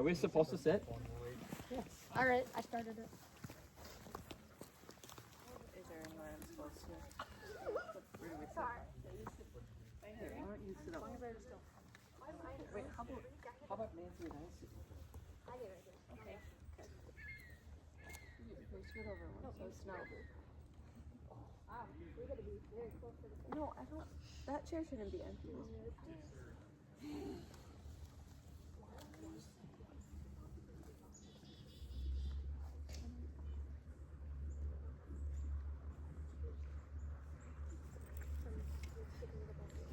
Are we supposed to sit? Yes. All right, I started it. Is there anywhere I'm supposed to? Where do we sit? Sorry. Here, why don't you sit up? Wait, how about Nancy and I sit? I get it. Okay. We scoot over one so it's not. Wow, we gotta be very close to the. No, I don't. That chair shouldn't be empty.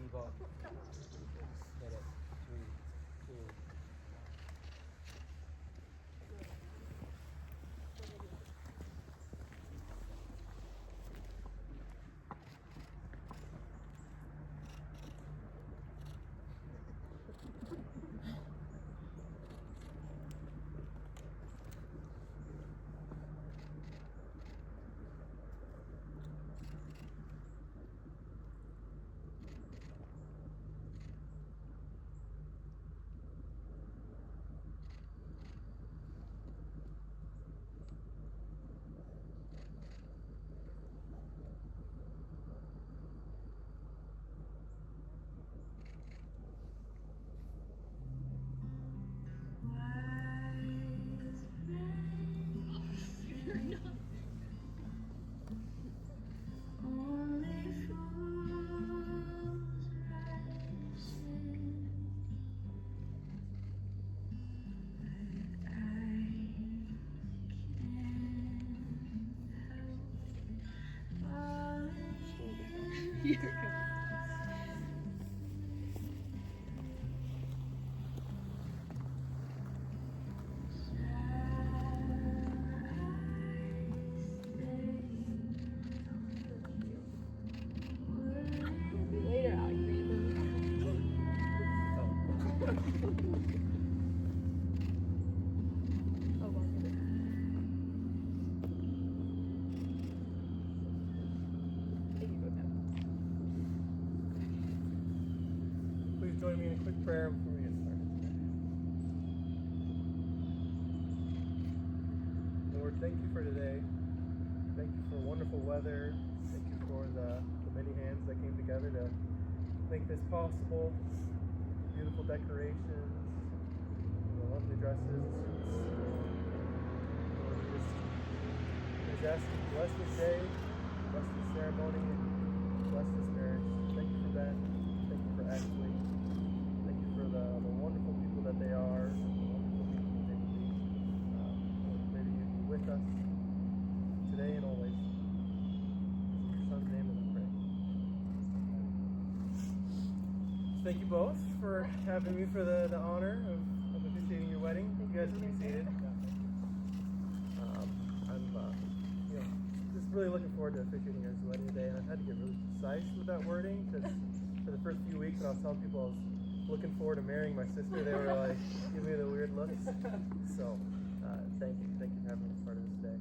Eva. Get it. 3, 2. Later, Alexander. Oh, well. Please join me in a quick prayer before we get started today. Lord, thank you for today. Thank you for wonderful weather. Thank you for the many hands that came together to make this possible. Beautiful decorations, the lovely dresses, suits. Lord, we just ask you to bless this day, bless this ceremony, and bless this marriage. Thank you for Ben. Thank you for Ashley. Thank you for the wonderful people that they are, and the wonderful people they will be. Lord, may you be with us today and always. In your son's name we pray. So thank you both for having me for the honor of officiating your wedding. You guys can be seated. I'm just really looking forward to officiating your wedding today. And I had to get really precise with that wording because for the first few weeks when I was telling people I was looking forward to marrying my sister, they were like, giving me the weird looks. So thank you for having me as part of this day.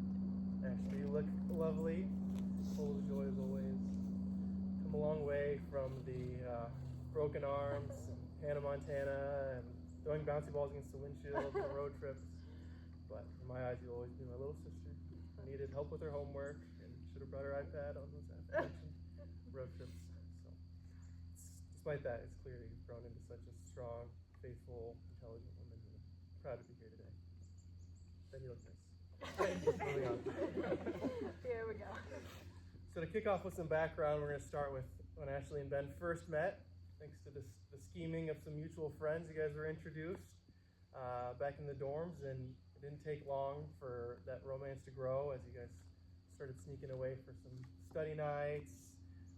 Ashley, you look lovely, full of joy as always. Come a long way from the broken arms, Hannah Montana, and throwing bouncy balls against the windshield, the road trips. But in my eyes, you'll always be my little sister. I needed help with her homework and should have brought her iPad on those aforementioned road trips. So, despite that, it's clear that you've grown into such a strong, faithful, intelligent woman. And I'm proud to be here today. Then you look nice. Moving on. Here we go. So to kick off with some background, we're going to start with when Ashley and Ben first met. Thanks to the scheming of some mutual friends, you guys were introduced back in the dorms, and it didn't take long for that romance to grow as you guys started sneaking away for some study nights,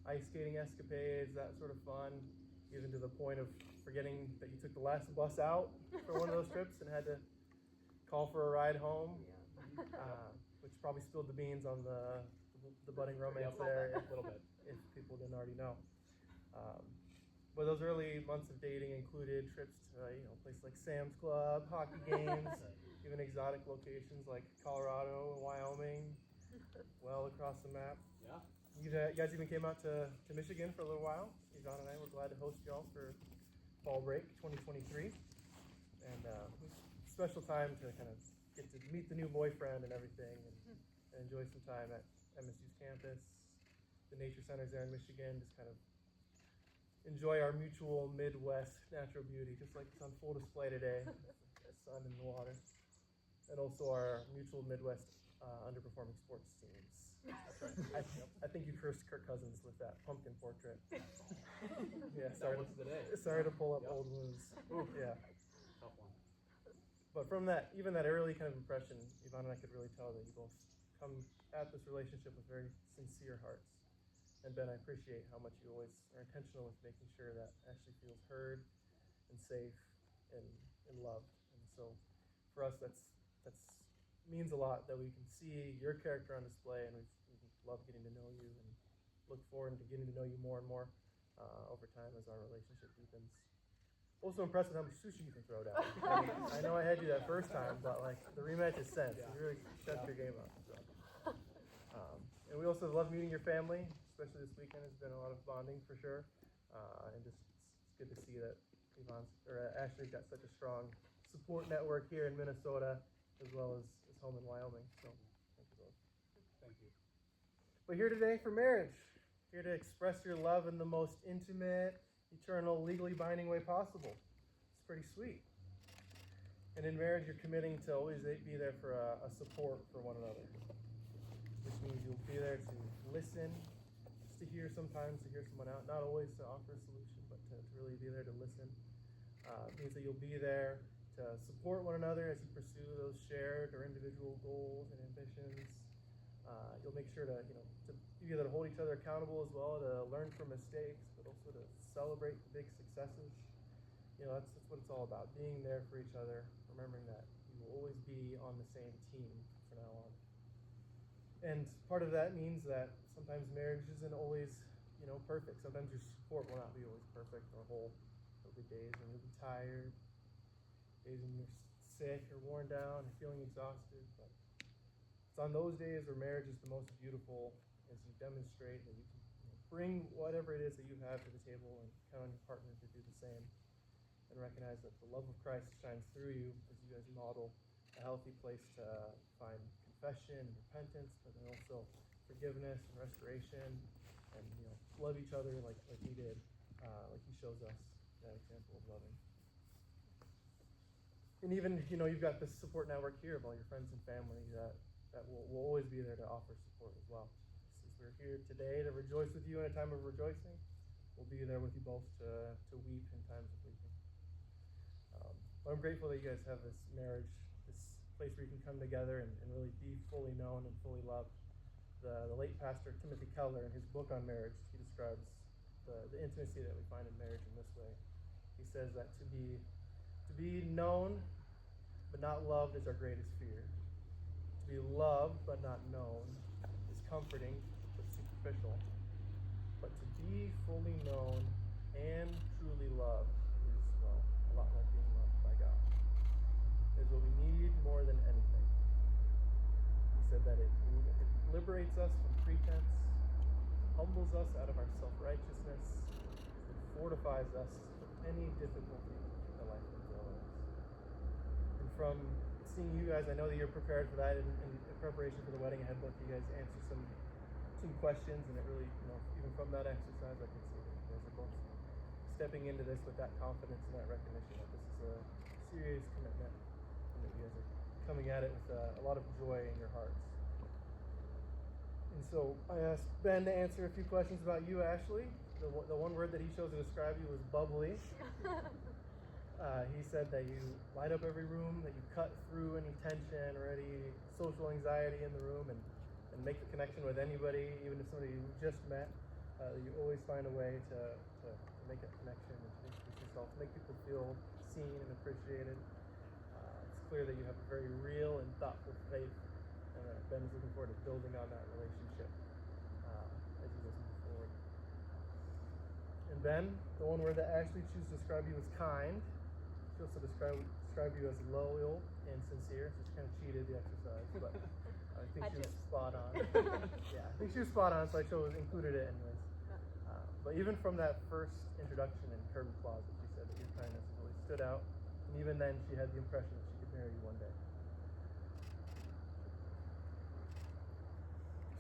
ice skating escapades, that sort of fun, even to the point of forgetting that you took the last bus out for one of those trips and had to call for a ride home, which probably spilled the beans on the budding romance there, a little bit, if people didn't already know. But those early months of dating included trips to places like Sam's Club, hockey games, even exotic locations like Colorado and Wyoming, well across the map. Yeah. You guys even came out to Michigan for a little while. Yvonne and I were glad to host y'all for fall break 2023. And we special time to kind of get to meet the new boyfriend and everything, and enjoy some time at MSU's campus, the nature centers there in Michigan, just kind of enjoy our mutual Midwest natural beauty, just like it's on full display today, the sun and the water, and also our mutual Midwest underperforming sports teams. I think you cursed Kirk Cousins with that pumpkin portrait. Yeah, sorry to pull up old wounds. Yeah. Tough one. But from that, even that early kind of impression, Yvonne and I could really tell that you both come at this relationship with very sincere hearts. And Ben, I appreciate how much you always are intentional with making sure that Ashley feels heard and safe and loved. And so for us, that's means a lot that we can see your character on display, and we love getting to know you and look forward to getting to know you more and more over time as our relationship deepens. Also impressed with how much sushi you can throw down. I know I had you that first time, but like the rematch is sent. You really stepped your game up. So. And we also love meeting your family, especially this weekend. It's been a lot of bonding for sure, and just it's good to see that Ashley's got such a strong support network here in Minnesota, as well as home in Wyoming. So thank you both. Thank you. But here today for marriage, here to express your love in the most intimate, eternal, legally binding way possible. It's pretty sweet. And in marriage, you're committing to always be there for a support for one another, which means you'll be there to listen, just to hear sometimes, to hear someone out, not always to offer a solution, but to really be there to listen. It means that you'll be there to support one another as you pursue those shared or individual goals and ambitions. You'll make sure to be there to hold each other accountable as well, to learn from mistakes, but also to celebrate the big successes. That's what it's all about, being there for each other, remembering that you will always be on the same team from now on. And part of that means that sometimes marriage isn't always, perfect. Sometimes your support will not be always perfect or whole. There'll be days when you'll be tired, days when you're sick or worn down or feeling exhausted, but it's on those days where marriage is the most beautiful, as you demonstrate that you can bring whatever it is that you have to the table and count on your partner to do the same, and recognize that the love of Christ shines through you as you guys model a healthy place to find confession and repentance, but then also forgiveness and restoration, and love each other like he did, like he shows us that example of loving. And even, you've got this support network here of all your friends and family that will always be there to offer support as well. Since we're here today to rejoice with you in a time of rejoicing, we'll be there with you both to weep in times of weeping. But I'm grateful that you guys have this marriage, this place where you can come together and really be fully known and fully loved. The late pastor Timothy Keller, in his book on marriage, he describes the intimacy that we find in marriage in this way. He says that to be known but not loved is our greatest fear. To be loved but not known is comforting but superficial. But to be fully known and truly loved is, a lot like being loved by God. It is what we need more than anything. He said that it liberates us from pretense, humbles us out of our self-righteousness, and fortifies us for any difficulty that life can throw at us. And from seeing you guys, I know that you're prepared for that in preparation for the wedding ahead book. You guys answer some questions, and it really, even from that exercise, I can see that you guys are both stepping into this with that confidence and that recognition that this is a serious commitment, and that you guys are coming at it with a lot of joy in your hearts. And so I asked Ben to answer a few questions about you, Ashley. The one word that he chose to describe you was bubbly. He said that you light up every room, that you cut through any tension or any social anxiety in the room and make a connection with anybody, even if somebody you just met. You always find a way to make a connection and to introduce yourself, to make people feel seen and appreciated. It's clear that you have a very real and thoughtful faith, and that Ben is looking forward to building on that relationship as you guys move forward. And Ben, the one word that Ashley chose to describe you as kind. She also described you as loyal and sincere, so she kind of cheated the exercise, but I think she was spot on. Yeah, I think she was spot on, so I included it anyways. But even from that first introduction in Kirby Closet, she said that your kindness really stood out, and even then she had the impression that she could marry you one day.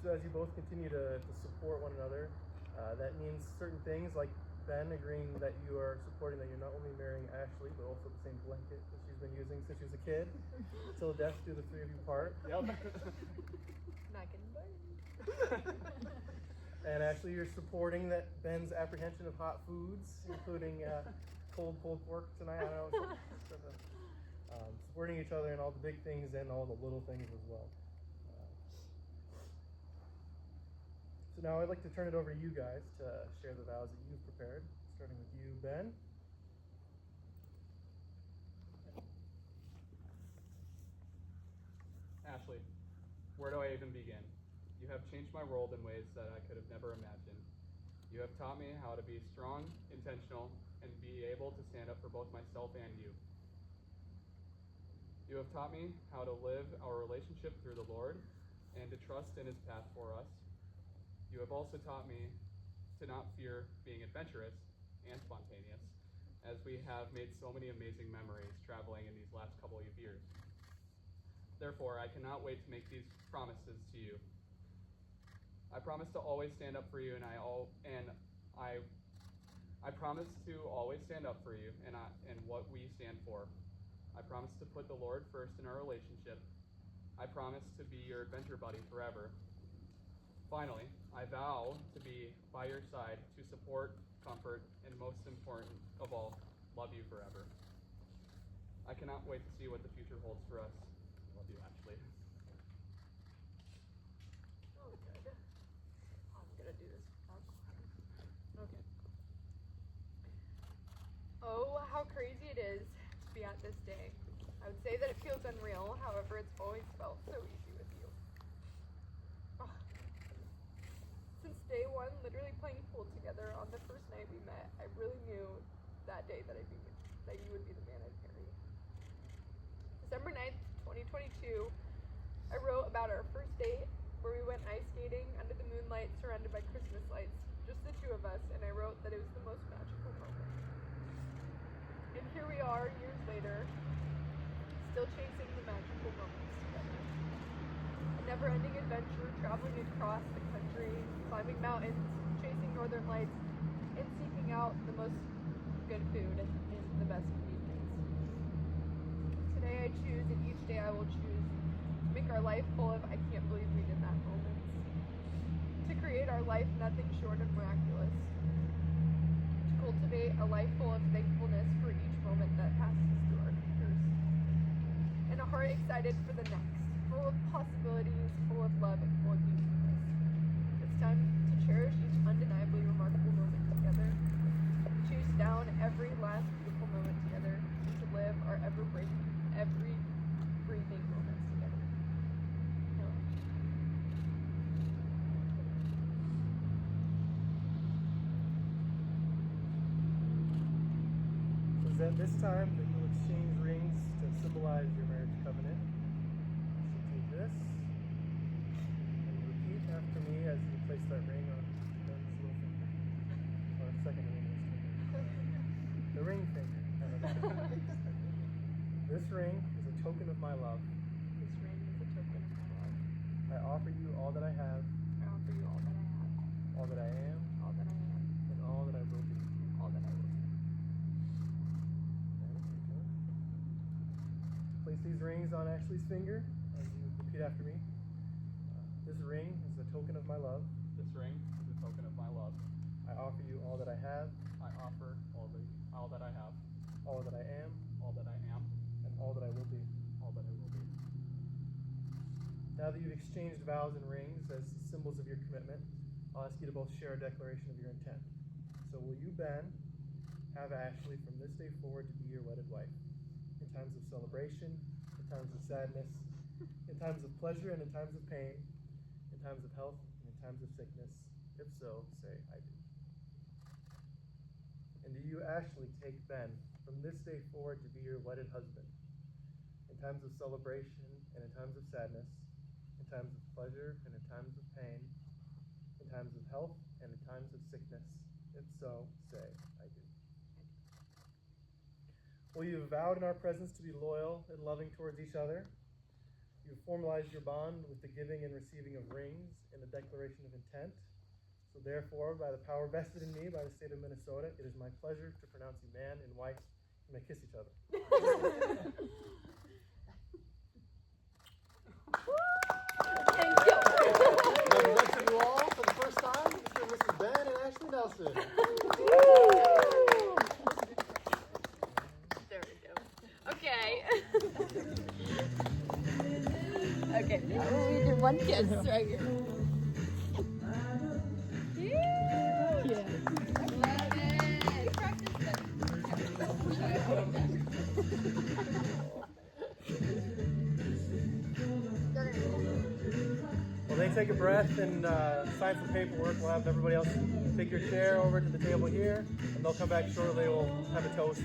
So as you both continue to support one another, that means certain things like Ben agreeing that you are supporting that you're not only marrying Ashley, but also the same blanket that she's been using since she was a kid. Till death do the three of you part. Yep. Not getting burned. And Ashley, you're supporting that Ben's apprehension of hot foods, including cold pork tonight. I don't know. Supporting each other in all the big things and all the little things as well. So now I'd like to turn it over to you guys to share the vows that you've prepared, starting with you, Ben. Ashley, where do I even begin? You have changed my world in ways that I could have never imagined. You have taught me how to be strong, intentional, and be able to stand up for both myself and you. You have taught me how to live our relationship through the Lord and to trust in his path for us. You have also taught me to not fear being adventurous and spontaneous, as we have made so many amazing memories traveling in these last couple of years. Therefore, I cannot wait to make these promises to you. I promise to always stand up for you, and I promise to always stand up for you and what we stand for. I promise to put the Lord first in our relationship. I promise to be your adventure buddy forever. Finally, I vow to be by your side to support, comfort, and most important of all, love you forever. I cannot wait to see what the future holds for us. Love you, Ashley. Oh, good. I'm gonna do this without crying. Okay. Oh, how crazy it is to be at this day. I would say that it feels unreal, however, it's always felt so easy with you. Oh. Since day one, literally playing pool together on the first night we met, I really knew that day that you would be the man I'd marry. December 9th, 2022, I wrote about our first date where we went ice skating under the moonlight surrounded by Christmas lights, just the two of us, and I wrote that it was the most magical moment. And here we are, years later, still chasing the magical moments together. A never-ending adventure, traveling across the country, climbing mountains, chasing northern lights, and seeking out the most good food and the best communities. Today I choose, and each day I will choose, to make our life full of I can't believe we did that moments. To create our life nothing short of miraculous. To cultivate a life full of thankfulness for each moment that passes through our fingers. And a heart excited for the next, full of possibilities, full of love, and full of uniqueness. It's time to cherish each undeniably remarkable moment together. To choose down every last beautiful moment together, and to live our every breathing moments together. So it's at this time that you'll exchange rings to symbolize your marriage covenant. So take this and repeat after me as you place that ring on Ben's little finger. Or second ring on his finger. The ring finger. This ring is a token of my love. This ring is a token of my love. I offer you all that I have, I offer you all that I have, all that I am, all that I am, and all that I will be. all that I will be. Place these rings on Ashley's finger and you repeat after me. This ring is a token of my love. This ring is a token of my love. I offer you all that I have, I offer all that I have, all that I am, all that I am, and all that I will be. all that I will be. Now that you've exchanged vows and rings as symbols of your commitment, I'll ask you to both share a declaration of your intent. So will you, Ben, have Ashley from this day forward to be your wedded wife? In times of celebration, in times of sadness, in times of pleasure and in times of pain, in times of health and in times of sickness. If so, say, I do. And do you, Ashley, take Ben from this day forward to be your wedded husband? In times of celebration and in times of sadness, in times of pleasure and in times of pain, in times of health and in times of sickness. If so, say, I do. Well, you have vowed in our presence to be loyal and loving towards each other. You have formalized your bond with the giving and receiving of rings and the declaration of intent. So therefore, by the power vested in me by the state of Minnesota, it is my pleasure to pronounce you man and wife. You may kiss each other. Thank you. I present to you all for the first time, Mr. and Mrs. Ben and Ashley Nelson. There we go. Okay. Okay, now we do one kiss right here. Yeah. Well, they take a breath and sign some paperwork. We'll have everybody else take your chair over to the table here, and they'll come back shortly. We'll have a toast.